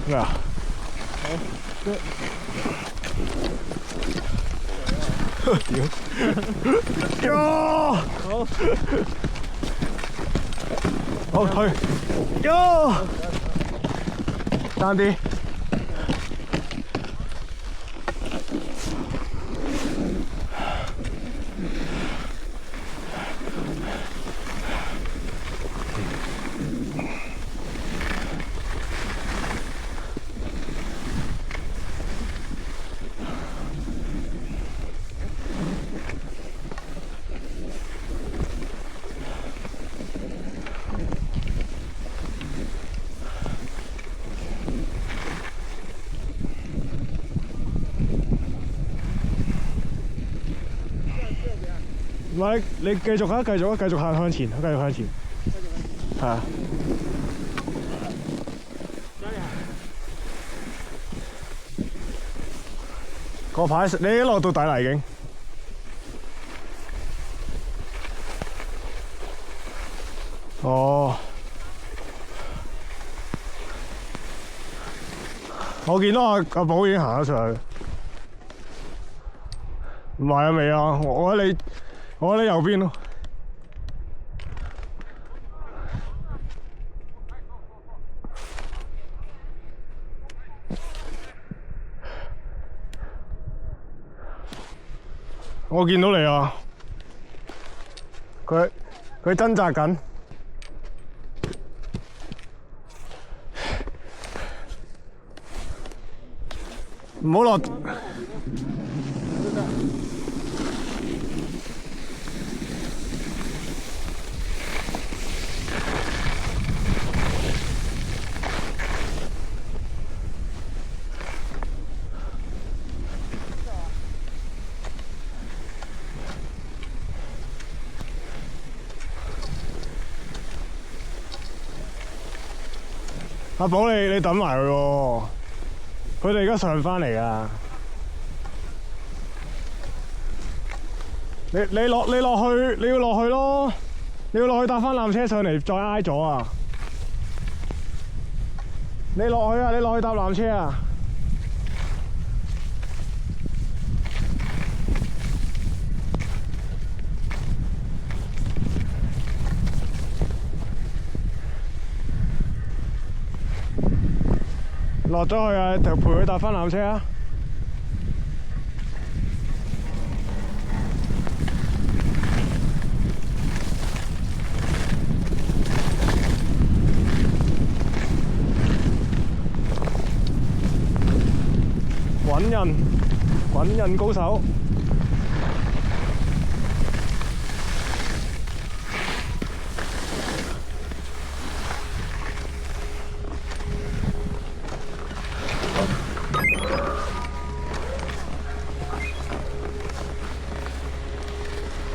咩啊？屌！好，好退，爭啲。唔係，你繼續啊，繼續啊，繼續向前，繼續向前。係啊。個牌你一落到底啦已經。哦。我見到阿寶已經行咗上去。唔係啊，未啊，我喺你右邊咯。我見到你啊！佢掙扎緊。唔好落。阿寶，你等埋佢喎，佢哋而家上返嚟㗎。你落去，你要落去咯，你要落去搭返纜車上嚟，再挨咗啊！你落去啊！你落去搭纜車啊！落咗去啊！陪佢搭返纜車啊！滾印高手。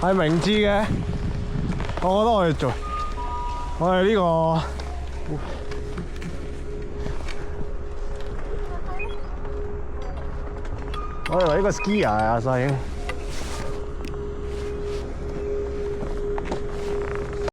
係明知嘅，我覺得我哋呢個，我以為呢個 skier 啊，阿細。